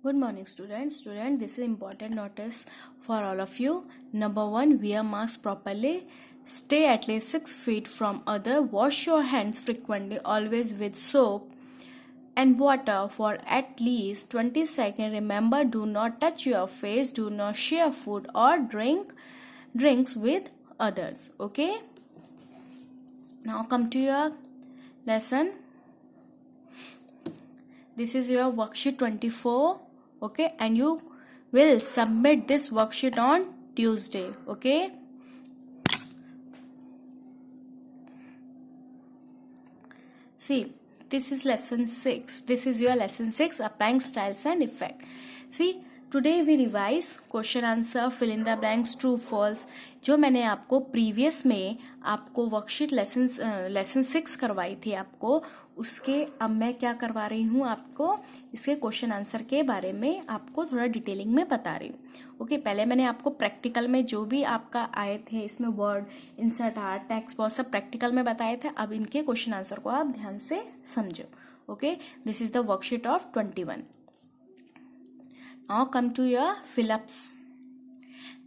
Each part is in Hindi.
Good morning, students. This is important notice for all of you. Number 1, wear mask properly. Stay at least 6 feet from other. Wash your hands frequently, always with soap and water for at least 20 seconds. Remember, do not touch your face. Do not share food or drinks with others. Okay. Now come to your lesson. This is your worksheet 24. Okay, and you will submit this worksheet on Tuesday. Okay. See, this is lesson 6. This is your lesson 6, applying styles and effect. See, today we revise question answer, fill in the blanks, true false. जो मैंने आपको प्रीवियस में आपको वर्कशीट लेसन 6 करवाई थी आपको, उसके अब मैं क्या करवा रही हूँ आपको इसके क्वेश्चन आंसर के बारे में आपको थोड़ा डिटेलिंग में बता रही हूँ. ओके, पहले मैंने आपको प्रैक्टिकल में जो भी आपका आए थे इसमें वर्ड इंसर्ट आर्ट टेक्स्ट बहुत सब प्रैक्टिकल में बताए थे. अब इनके क्वेश्चन आंसर को आप ध्यान से समझो. Okay, this is the worksheet of 21. Now come to your fill ups.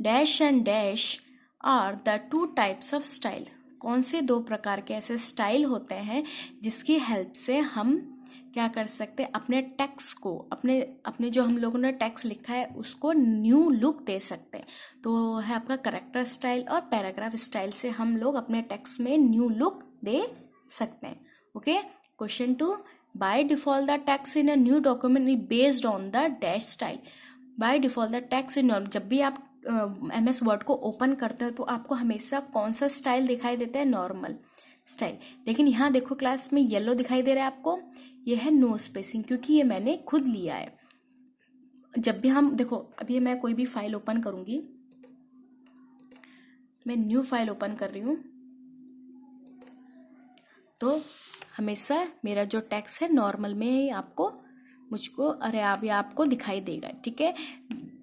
Dash and dash are the 2 types of style. कौन से 2 प्रकार के ऐसे स्टाइल होते हैं जिसकी हेल्प से हम क्या कर सकते हैं, अपने टेक्स्ट को अपने जो हम लोगों ने टेक्स्ट लिखा है उसको न्यू लुक दे सकते हैं. तो है आपका करेक्टर स्टाइल और पैराग्राफ स्टाइल से हम लोग अपने टेक्स्ट में न्यू लुक दे सकते हैं. Okay, question 2. By default the text in a new document is based on the dash style. By default the text इन, जब भी आप MS वर्ड को ओपन करते हो तो आपको हमेशा कौन सा स्टाइल दिखाई देता है, नॉर्मल स्टाइल. लेकिन यहाँ देखो क्लास में येलो दिखाई दे रहा है आपको, ये है नो स्पेसिंग, क्योंकि ये मैंने खुद लिया है. जब भी हम देखो, अभी मैं कोई भी फाइल ओपन करूंगी, मैं न्यू फाइल ओपन कर रही हूं, तो हमेशा मेरा जो टेक्स्ट है नॉर्मल में ही आपको दिखाई देगा. ठीक है,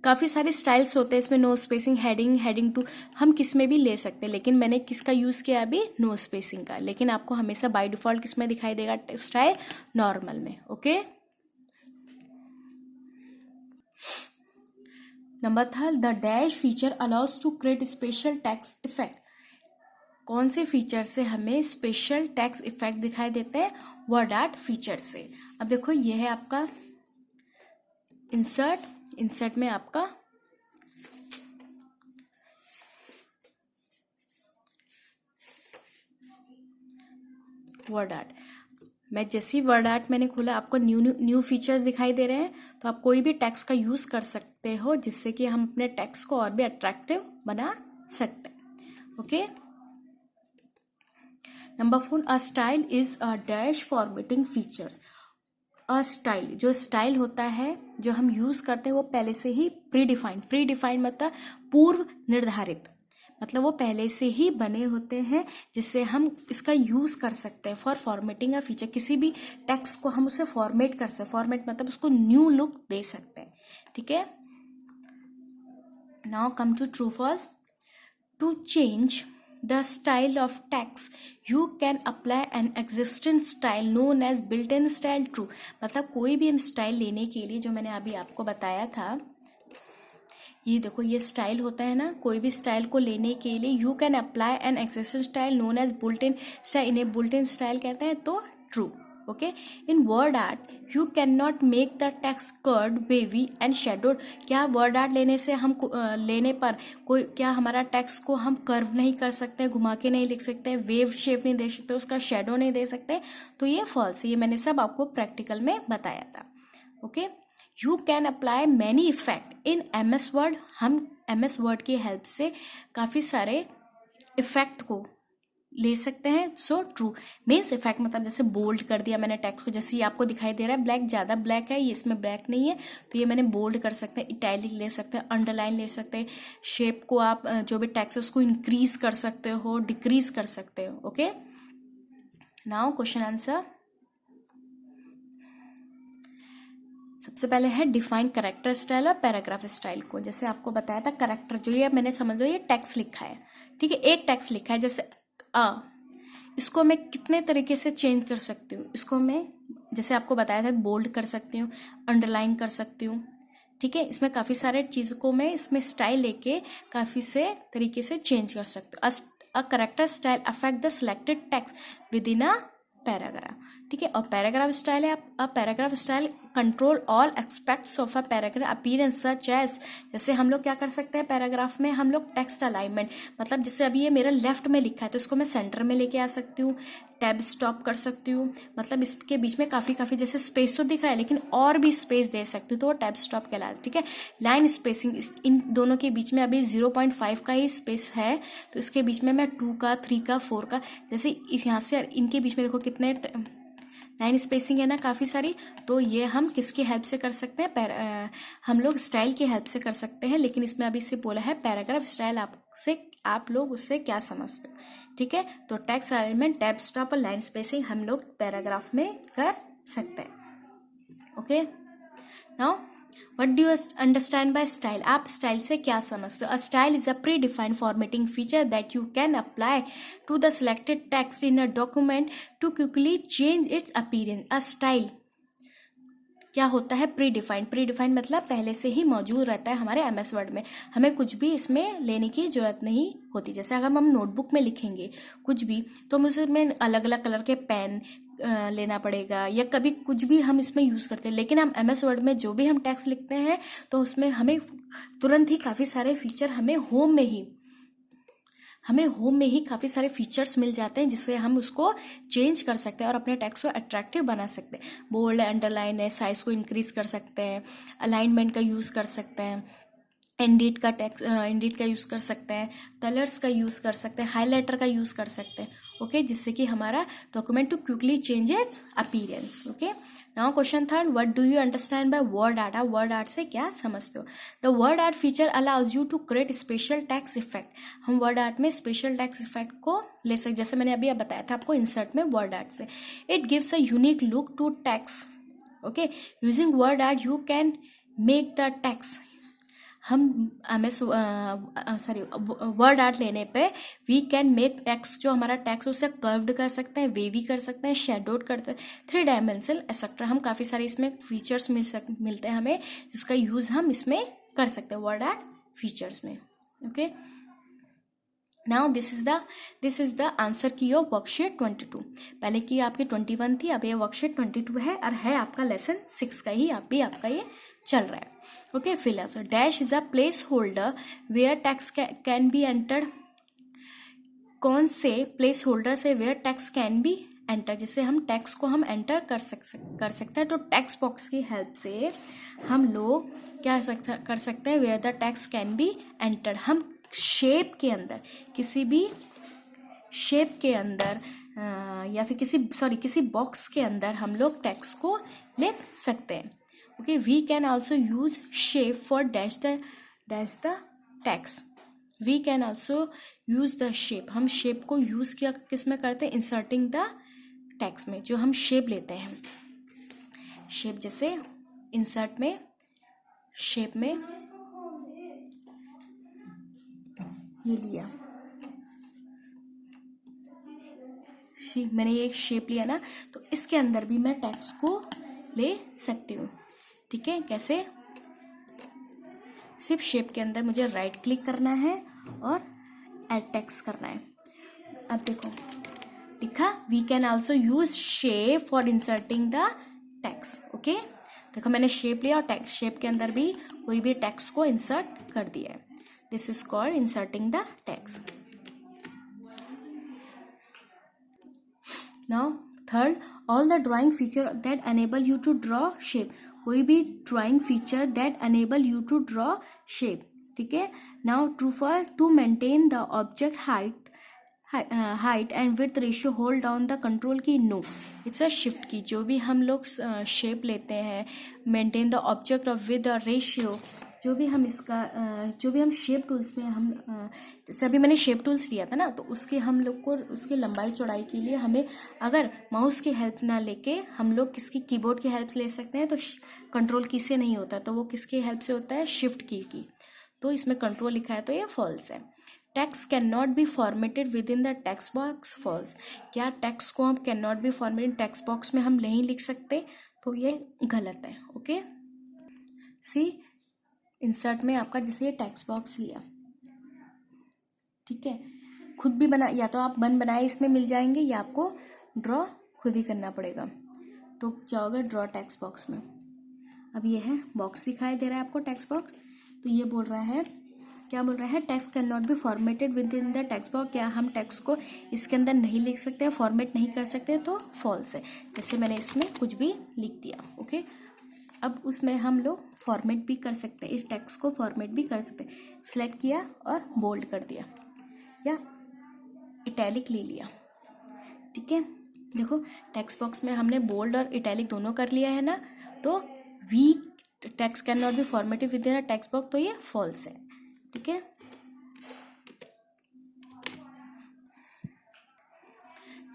काफ़ी सारे स्टाइल्स होते हैं इसमें, नो स्पेसिंग, हेडिंग टू, हम किस में भी ले सकते हैं. लेकिन मैंने किसका यूज़ किया अभी, नो स्पेसिंग का. लेकिन आपको हमेशा बाय डिफॉल्ट किस में दिखाई देगा स्टाइल, नॉर्मल में. Okay, number 3, the dash feature allows to create special text effect. कौन से फीचर से हमें स्पेशल टेक्स्ट इफेक्ट दिखाई देते हैं, वर्ड आर्ट फीचर से. अब देखो ये है आपका इंसर्ट में आपका वर्ड आर्ट. मैं जैसे ही वर्ड आर्ट मैंने खोला, आपको न्यू फीचर्स दिखाई दे रहे हैं. तो आप कोई भी टेक्स्ट का यूज कर सकते हो जिससे कि हम अपने टेक्स्ट को और भी अट्रैक्टिव बना सकते हैं. Okay, number 4, a style is a dash formatting features. A style, जो स्टाइल होता है जो हम यूज करते हैं वो पहले से ही प्री डिफाइंड मतलब पूर्व निर्धारित, मतलब वो पहले से ही बने होते हैं जिससे हम इसका यूज कर सकते हैं फॉर फॉर्मेटिंग अ फीचर. किसी भी टेक्स्ट को हम उसे फॉर्मेट कर सकते हैं, फॉर्मेट मतलब उसको न्यू लुक दे सकते हैं. ठीक है, now come to true false. To change the style of text you can apply an existing style known as built-in style. true मतलब कोई भी हम स्टाइल लेने के लिए, जो मैंने अभी आपको बताया था, ये देखो ये स्टाइल होता है ना, कोई भी स्टाइल को लेने के लिए you can apply an existing style known as built-in style. इन्हें बुल्ट-इन स्टाइल कहते हैं. तो true. Okay, in word art you can not make the text curved, wavy and shadowed. क्या वर्ड आर्ट लेने पर कोई, क्या हमारा टेक्स्ट को हम कर्व नहीं कर सकते, घुमा के नहीं लिख सकते, वेव शेप नहीं दे सकते, उसका शेडो नहीं दे सकते. तो ये फॉल्स है, ये मैंने सब आपको प्रैक्टिकल में बताया था. Okay, you can apply many effect in MS word. हम MS वर्ड की हेल्प से काफ़ी सारे इफेक्ट को ले सकते हैं. सो ट्रू मीन्स इफेक्ट मतलब जैसे बोल्ड कर दिया मैंने टेक्स्ट को, जैसे ये आपको दिखाई दे रहा है ब्लैक, ज़्यादा ब्लैक है, ये इसमें ब्लैक नहीं है, तो ये मैंने बोल्ड कर सकते हैं, इटैलिक ले सकते हैं, अंडरलाइन ले सकते हैं. शेप को आप जो भी टेक्स्ट है उसको इंक्रीज कर सकते हो, डिक्रीज कर सकते हो. Okay, now question answer. सबसे पहले है डिफाइन करेक्टर स्टाइल और पैराग्राफ स्टाइल को. जैसे आपको बताया था करेक्टर, जो ये मैंने समझ लो ये टेक्स्ट लिखा है. ठीक है, एक टेक्स्ट लिखा है जैसे इसको मैं कितने तरीके से चेंज कर सकती हूँ. इसको मैं जैसे आपको बताया था बोल्ड कर सकती हूँ, अंडरलाइन कर सकती हूँ, ठीक है, इसमें काफ़ी सारे चीज़ों को मैं इसमें स्टाइल लेके काफ़ी से तरीके से चेंज कर सकते हो। A character style affect the selected text within a paragraph, ठीक है। और पैराग्राफ स्टाइल है, a paragraph style control all aspects of a paragraph appearance such as, जैसे हम लोग क्या कर सकते हैं पैराग्राफ में, हम लोग टेक्स्ट अलाइनमेंट, मतलब जैसे अभी ये मेरा लेफ्ट में लिखा है तो इसको मैं सेंटर में लेके आ सकती हूँ, टैब स्टॉप कर सकती हूँ, मतलब इसके बीच में काफ़ी जैसे स्पेस तो दिख रहा है लेकिन और भी स्पेस दे सकती हूँ तो वो टैब स्टॉप कहलाता है, ठीक है। लाइन स्पेसिंग, इन दोनों के बीच में अभी 0.5 का ही स्पेस है तो इसके बीच में मैं 2 का 3 का 4 का, जैसे इस यहाँ से इनके बीच में देखो कितने लाइन स्पेसिंग है ना काफ़ी सारी, तो ये हम किसकी हेल्प से कर सकते हैं, हम लोग स्टाइल की हेल्प से कर सकते हैं। लेकिन इसमें अभी से बोला है पैराग्राफ स्टाइल, आप लोग उससे क्या समझते हो, ठीक है। तो टेक्स्ट अलाइनमेंट, टैब स्टॉप और लाइन स्पेसिंग हम लोग पैराग्राफ में कर सकते हैं। Okay, now what do you understand by style, आप स्टाइल से क्या समझते हो। A style is a predefined formatting feature that you can apply to the selected text in a document to quickly change its appearance. A style क्या होता है, प्री डिफाइंड मतलब पहले से ही मौजूद रहता है हमारे एमएस वर्ड में, हमें कुछ भी इसमें लेने की जरूरत नहीं होती। जैसे अगर हम नोटबुक में लिखेंगे कुछ भी तो मुझे में अलग अलग कलर के पेन लेना पड़ेगा, या कभी कुछ भी हम इसमें यूज करते हैं। लेकिन हम एमएस वर्ड में जो भी हम टेक्स्ट लिखते हैं तो उसमें हमें तुरंत ही काफी सारे फीचर हमें होम में ही काफ़ी सारे फीचर्स मिल जाते हैं जिससे हम उसको चेंज कर सकते हैं और अपने टेक्स्ट को अट्रैक्टिव बना सकते हैं। बोल्ड है, अंडरलाइन है, साइज को इंक्रीज कर सकते हैं, अलाइनमेंट का यूज़ कर सकते हैं, इंडिट का यूज़ कर सकते हैं, कलर्स का यूज़ कर सकते हैं, हाईलाइटर का यूज़ कर सकते हैं। ओके, जिससे कि हमारा document to quickly changes appearance. Okay, now question third, what do you understand by word art. आप वर्ड आर्ट से क्या समझते हो। The word art feature allows you to create special text effect. हम वर्ड आर्ट में स्पेशल टेक्स्ट इफेक्ट को ले सकते, जैसे मैंने अभी बताया था आपको इंसर्ट में वर्ड आर्ट से। It gives a unique look to text. Okay, using word art you can make the text, हम वर्ड आर्ट लेने पे वी कैन मेक टेक्स्ट, जो हमारा टेक्स्ट उसे कर्व्ड कर सकते हैं, वेवी कर सकते हैं, शेडोड करते हैं, 3 डायमेंशनल एक्सेट्रा। हम काफ़ी सारे इसमें फीचर्स मिलते हैं हमें, जिसका यूज़ हम इसमें कर सकते हैं वर्ड आर्ट फीचर्स में। Okay, now this is the answer की योर वर्कशीट 22। पहले की आपकी 21 थी, अब ये वर्कशीट 22 है और है आपका लेसन 6 का ही आपका ये चल रहा है। Okay, fill up. Dash is a place holder where text can be entered. कौन से प्लेस होल्डर से where text can be enter, जिससे हम टेक्स्ट को हम एंटर कर सकते हैं। तो टेक्स्ट बॉक्स की हेल्प से हम लोग क्या कर सकते हैं, where the text can be entered. हम शेप के अंदर, किसी भी शेप के अंदर या फिर किसी बॉक्स के अंदर हम लोग टेक्स्ट को लिख सकते हैं। Okay, we can also use shape for dash the text. We can also use the shape, हम शेप को यूज किया किस में करते हैं, इंसर्टिंग द टेक्स्ट में। जो हम शेप लेते हैं, शेप जैसे इंसर्ट में, शेप में ये लिया, मैंने ये एक शेप लिया ना, तो इसके अंदर भी मैं टेक्स्ट को ले सकती हूँ। ठीक है, कैसे, सिर्फ शेप के अंदर मुझे राइट क्लिक करना है और ऐड टेक्स्ट करना है। अब देखो लिखा, we can also use shape for inserting the text. Okay, देखो मैंने शेप लिया और शेप के अंदर भी कोई भी टेक्स्ट को इंसर्ट कर दिया है। This is called inserting the text. Now third, all the drawing feature that enable you to draw shape. कोई भी drawing feature that enable you to draw shape. ठीक है, now true for to maintain the object height and width ratio, hold down the control key, no, it's a shift key. जो भी हम लोग शेप लेते हैं, maintain the object of with the ratio, जो भी हम शेप टूल्स में हम जैसे अभी मैंने शेप टूल्स लिया था ना, तो उसके हम लोग को उसकी लंबाई चौड़ाई के लिए हमें अगर माउस की हेल्प ना लेके हम लोग किसकी कीबोर्ड की हेल्प ले सकते हैं। तो कंट्रोल की से नहीं होता, तो वो किसकी हेल्प से होता है, शिफ्ट की। तो इसमें कंट्रोल लिखा है तो ये फॉल्स है। Text can not be formatted within the text box, false. क्या टेक्स्ट को हम can not be formatted text box में हम नहीं लिख सकते, तो ये गलत है। ओके, सी इंसर्ट में आपका जैसे ये टेक्स्ट बॉक्स लिया, ठीक है, खुद भी बना, या तो आप बन बनाए इसमें मिल जाएंगे या आपको ड्रॉ खुद ही करना पड़ेगा। तो जाओगे ड्रॉ टेक्स्ट बॉक्स में। अब ये है बॉक्स दिखाई दे रहा है आपको टेक्स्ट बॉक्स। तो ये बोल रहा है, क्या बोल रहा है, text can not be formatted within the text box. क्या हम टेक्स्ट को इसके अंदर नहीं लिख सकते, फॉर्मेट नहीं कर सकते, तो फॉल्स है। जैसे मैंने इसमें कुछ भी लिख दिया, ओके। अब उसमें हम लोग फॉर्मेट भी कर सकते हैं, इस टेक्स्ट को फॉर्मेट भी कर सकते हैं। सिलेक्ट किया और बोल्ड कर दिया या इटैलिक ले लिया, ठीक है। देखो टेक्स्ट बॉक्स में हमने बोल्ड और इटैलिक दोनों कर लिया है ना। तो we text can not be formatted within a text box, तो ये फॉल्स है, ठीक है।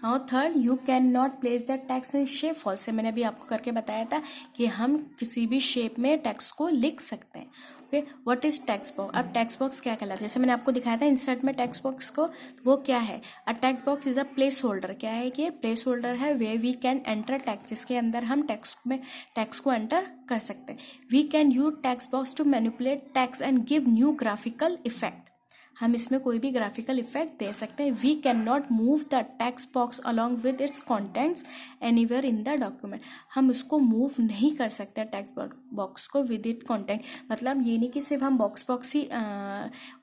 Now third, you can not place the text in shape, false है। मैंने अभी आपको करके बताया था कि हम किसी भी शेप में टेक्स्ट को लिख सकते हैं, okay. What is text box? अब टेक्स्ट बॉक्स क्या कहलाता है? जैसे मैंने आपको दिखाया था इंसर्ट में टेक्स्ट बॉक्स को, वो क्या है? A text box is a place holder. क्या है कि प्लेस होल्डर है way we can enter text, जिसके अंदर हम टेक्स्ट को एंटर कर सकते हैं। We can use text box to manipulate text and give new graphical effect. हम इसमें कोई भी ग्राफिकल इफेक्ट दे सकते हैं। We can not move the text box along with its contents anywhere in the document. हम उसको मूव नहीं कर सकते टेक्स्ट बॉक्स को विद इट कॉन्टेंट। मतलब ये नहीं कि सिर्फ हम बॉक्स ही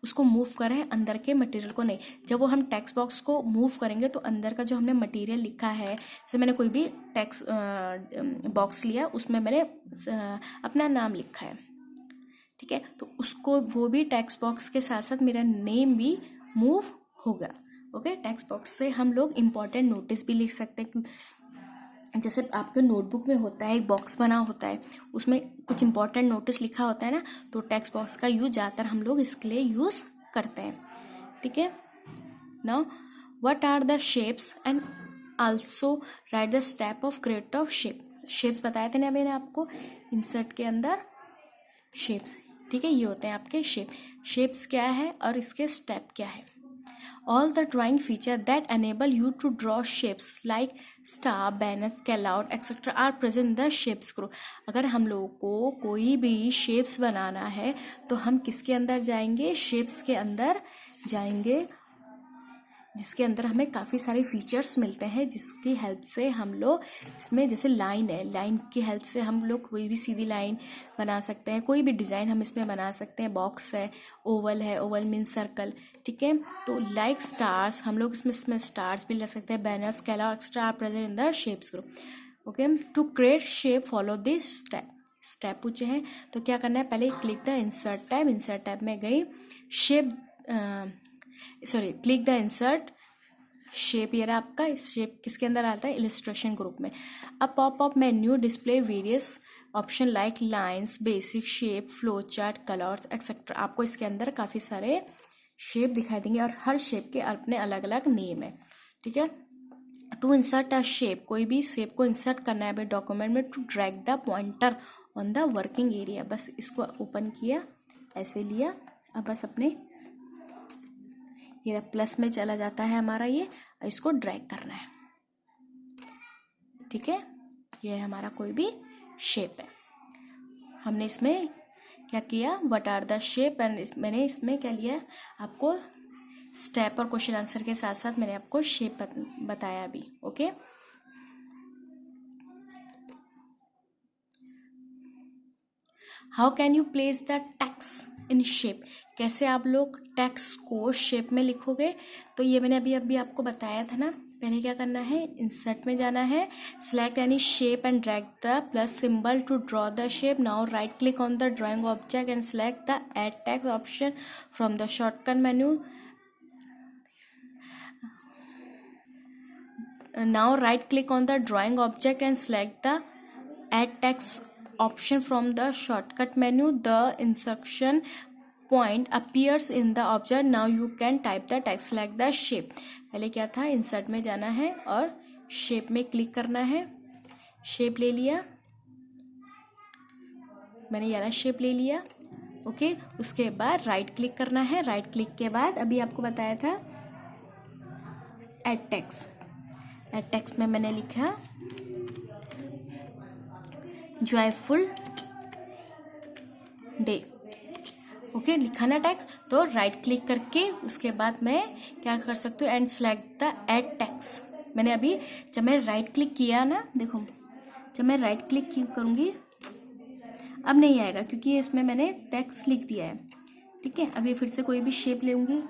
उसको मूव करें, अंदर के मटेरियल को नहीं। जब वो हम टेक्स्ट बॉक्स को मूव करेंगे तो अंदर का जो हमने मटेरियल लिखा है, जैसे मैंने कोई भी टेक्स्ट बॉक्स लिया, उसमें मैंने अपना नाम लिखा है, ठीक है, तो उसको वो भी टेक्स्ट बॉक्स के साथ साथ मेरा नेम भी मूव होगा, ओके। टेक्स्ट बॉक्स से हम लोग इम्पॉर्टेंट नोटिस भी लिख सकते हैं। जैसे आपके नोटबुक में होता है, एक बॉक्स बना होता है, उसमें कुछ इम्पॉर्टेंट नोटिस लिखा होता है ना, तो टेक्स्ट बॉक्स का यूज ज़्यादातर हम लोग इसके लिए यूज़ करते हैं, ठीक है। Now what are the shapes and also write the step of create of shape. Shapes बताए थे ना मैंने आपको इंसर्ट के अंदर, शेप्स, ठीक है, ये होते हैं आपके शेप। शेप्स क्या है और इसके स्टेप क्या है? All the drawing feature that enable you to draw shapes like star, banner, callout etcetera are present in the shapes group. अगर हम लोगों को कोई भी शेप्स बनाना है तो हम किसके अंदर जाएंगे? शेप्स के अंदर जाएंगे, जिसके अंदर हमें काफ़ी सारे फीचर्स मिलते हैं, जिसकी हेल्प से हम लोग इसमें, जैसे लाइन है, लाइन की हेल्प से हम लोग कोई भी सीधी लाइन बना सकते हैं, कोई भी डिज़ाइन हम इसमें बना सकते हैं। बॉक्स है, ओवल मीन्स सर्कल, ठीक है। तो लाइक स्टार्स, हम लोग इसमें स्टार्स भी लग सकते हैं। Banners, scalar extra are present in the shapes group, okay. To create shape follow this step पूछे हैं तो क्या करना है? पहले click the insert tab, insert tab में गई, shape click the insert shape, ये रहा आपका। इस शेप किसके अंदर आता है? इलिस्ट्रेशन ग्रुप में। अब pop up menu display various option like lines, basic shape, flow chart, colours etcetera. आपको इसके अंदर काफ़ी सारे शेप दिखाई देंगे और हर शेप के अपने अलग अलग नेम है, ठीक है। टू इंसर्ट अ शेप, कोई भी शेप को इंसर्ट करना है डॉक्यूमेंट में, to drag the pointer on the working area, बस इसको ओपन किया, ऐसे लिया, अब बस अपने ये प्लस में चला जाता है हमारा, ये इसको ड्रैग करना है, ठीक है। ये हमारा कोई भी शेप है। हमने इसमें क्या किया? What are the shape, and मैंने इसमें क्या लिया? आपको स्टेप और क्वेश्चन आंसर के साथ साथ मैंने आपको शेप बताया भी, okay. How can you place the text in shape? कैसे आप लोग टेक्स्ट को शेप में लिखोगे? तो ये मैंने अभी आपको बताया था ना। पहले क्या करना है? इंसर्ट में जाना है, select any shape and drag the plus symbol to draw the shape. Now right click on the drawing object and select the add text option from the shortcut menu. Now right click on the drawing object and select the add text option from the shortcut menu. The insertion point appears in the object. Now you can type the text. Select the shape. पहले क्या था? insert में जाना है और shape में क्लिक करना है। shape ले लिया, मैंने ये वाला शेप ले लिया, ओके। उसके बाद राइट क्लिक करना है। राइट क्लिक के बाद अभी आपको बताया था एड टेक्स्ट। एड टेक्स्ट में मैंने लिखा जॉयफुल डे, ओके, लिखा ना टेक्स्ट, तो राइट क्लिक करके उसके बाद मैं क्या कर सकती हूँ, and select the add text. मैंने अभी जब मैं राइट क्लिक किया ना, देखो जब मैं राइट क्लिक करूँगी अब नहीं आएगा क्योंकि इसमें मैंने टेक्स्ट लिख दिया है। ठीक है, अभी फिर से कोई भी शेप लूँगी,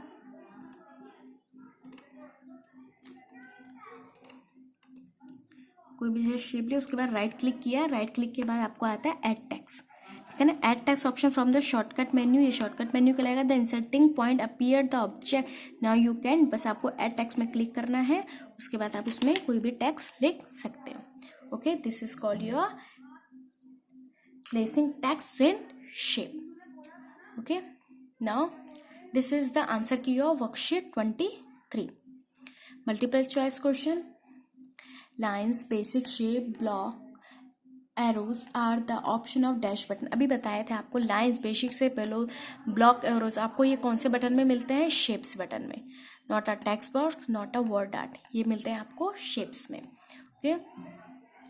कोई भी शेप ले, उसके बाद राइट क्लिक किया, राइट क्लिक के बाद आपको आता है ऐड टेक्स्ट। ठीक है ना, add text option from the shortcut menu, ये शॉर्टकट मेन्यू कहलाएगा। The inserting point appear the object now you can, बस आपको ऐड टेक्स्ट में क्लिक करना है, उसके बाद आप उसमें कोई भी टेक्स्ट लिख सकते हो। Okay, this is called your placing text in shape. Okay, now this is the answer key of worksheet 23. Multiple choice question. Lines, basic shape, block, arrows are the option of dash button. अभी बताए थे आपको लाइन्स, बेसिक से पहले ब्लॉक, एरोज आपको ये कौन से बटन में मिलते हैं, शेप्स बटन में, not a text box, not a word art, ये मिलते हैं आपको शेप्स में। Okay,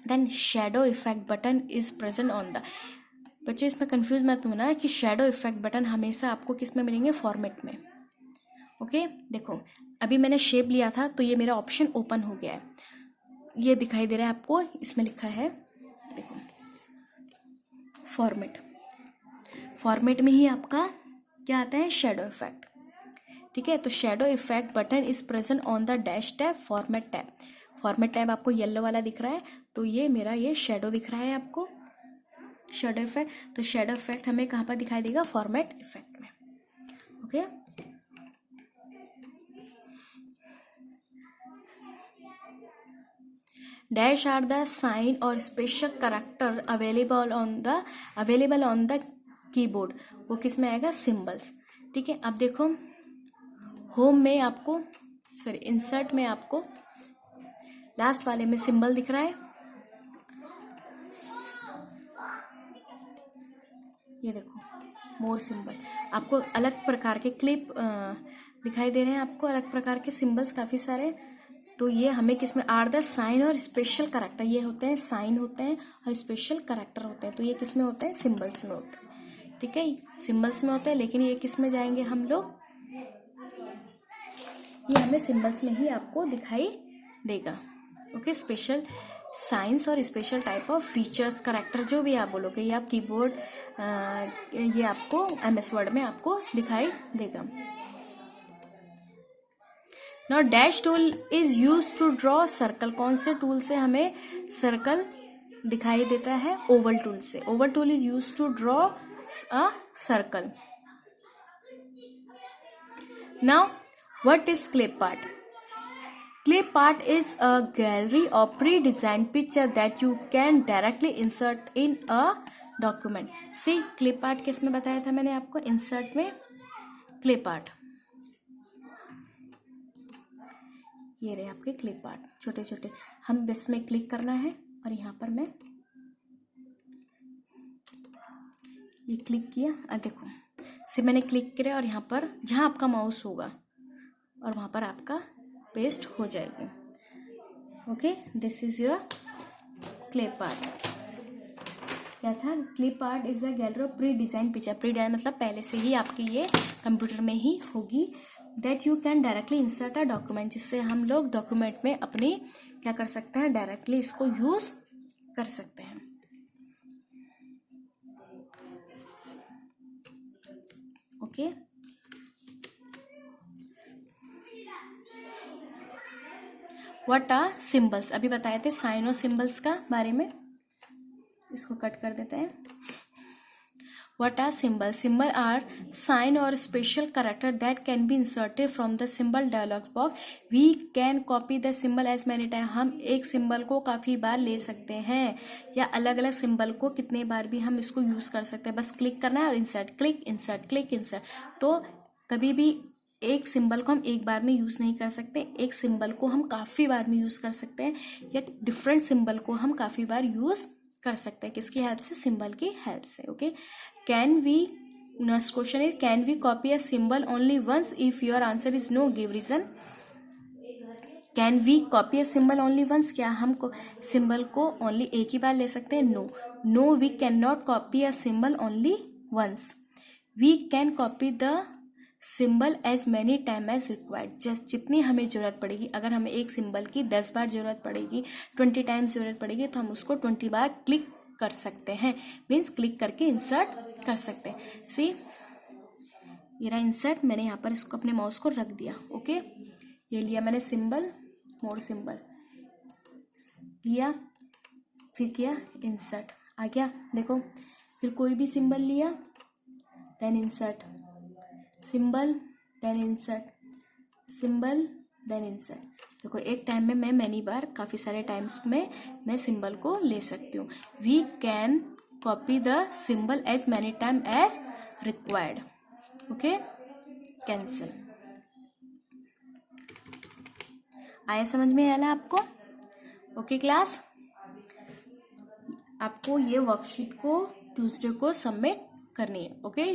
then shadow effect button is present on the, बच्चों इसमें कंफ्यूज मत होना कि शेडो इफेक्ट बटन हमेशा आपको किस में मिलेंगे, फॉर्मेट में। ओके, देखो अभी मैंने शेप लिया था तो ये मेरा ऑप्शन ओपन हो गया है, ये दिखाई दे रहा है आपको, इसमें लिखा है देखो फॉर्मेट, फॉर्मेट में ही आपका क्या आता है, शेडो इफेक्ट। ठीक है, तो shadow effect button is present on the dash tab, format tab. Format tab आपको येलो वाला दिख रहा है, तो ये मेरा ये शेडो दिख रहा है आपको, शेडो इफेक्ट। तो शेडो इफेक्ट हमें कहाँ पर दिखाई देगा, फॉर्मेट इफेक्ट में। Okay, dash are the sign और special character available on the keyboard, वो किस में आएगा, सिंबल्स। ठीक है, अब देखो होम में आपको, सॉरी इंसर्ट में आपको लास्ट वाले में सिंबल दिख रहा है, ये देखो मोर सिंबल, आपको अलग प्रकार के क्लिप दिखाई दे रहे हैं, आपको अलग प्रकार के सिंबल्स काफी सारे। तो ये हमें किसमें, आर द साइन और स्पेशल कैरेक्टर, ये होते हैं साइन होते हैं और स्पेशल कैरेक्टर होते हैं, तो ये किसमें होते हैं, सिंबल्स में होते हैं। ठीक है, सिंबल्स में होते हैं, लेकिन ये किस में जाएंगे हम लोग, ये हमें सिंबल्स में ही आपको दिखाई देगा। ओके, स्पेशल साइंस और special type of features, character, जो भी आप बोलोगे, ये आप कीबोर्ड, ये आपको MS वर्ड में आपको दिखाई देगा। Now dash tool is use to draw circle, कौन से टूल से हमें सर्कल दिखाई देता है, ओवल टूल से। Oval tool is use to draw a circle. Now what is clip art? Clip art is a gallery of pre-designed picture that you can directly insert in a document. See, clip art किस में बताया था मैंने आपको, insert में clip art, ये रहे आपके clip art, छोटे छोटे, हम बस में क्लिक करना है और यहाँ पर मैं ये क्लिक किया और देखो से मैंने क्लिक किया और यहाँ पर जहाँ आपका माउस होगा और वहाँ पर आपका पेस्ट हो जाएगी। Okay, this is your clip art. क्या था, clip art is a gallery of pre design picture, pre design मतलब पहले से ही आपकी ये कंप्यूटर में ही होगी, that you can directly insert a document, जिससे हम लोग डॉक्यूमेंट में अपनी क्या कर सकते हैं, डायरेक्टली इसको यूज कर सकते हैं। ओके, व्हाट आर सिंबल्स, अभी बताए थे साइन और सिंबल्स का बारे में, इसको कट कर देते हैं। What are symbol? Symbol are sign और special character that can be inserted from the symbol dialog box, we can copy the symbol as many time, हम एक सिंबल को काफी बार ले सकते हैं या अलग अलग सिंबल को कितने बार भी हम इसको यूज कर सकते हैं, बस क्लिक करना है और insert, click insert, click insert. तो कभी भी एक सिंबल को हम एक बार में यूज नहीं कर सकते, एक सिंबल को हम काफी बार में यूज कर सकते हैं या डिफरेंट सिंबल को हम काफी बार यूज कर सकते हैं, किसकी हेल्प से, सिंबल की हेल्प से। Okay, can we, next question is can we copy a symbol only once, if your answer is no give reason. Can we copy a symbol only once, क्या हम सिंबल को ओनली एक ही बार ले सकते हैं? No, no we can not copy a symbol only once. We can copy the symbol as many time as required. जितनी हमें जरूरत पड़ेगी, अगर हमें एक सिंबल की 10 बार जरूरत पड़ेगी, 20 टाइम्स जरूरत पड़ेगी, तो हम उसको 20 बार क्लिक कर सकते हैं, मीन्स क्लिक करके इंसर्ट कर सकते हैं। सी ये रहा इंसर्ट, मैंने यहाँ पर इसको अपने माउस को रख दिया। ओके, ये लिया मैंने सिंबल, मोर सिंबल लिया, फिर किया इंसर्ट, आ गया देखो। फिर कोई भी सिंबल लिया, then insert, symbol then insert, symbol then insert. देखो एक टाइम में मैं मैनी बार, काफ़ी सारे टाइम्स में मैं सिंबल को ले सकती हूँ। We can copy the symbol as many time as required. Okay, cancel. आया समझ में आया आपको? ओके क्लास, आपको ये वर्कशीट को ट्यूसडे को सबमिट करनी है। Okay,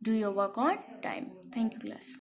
do your work on time. Thank you class.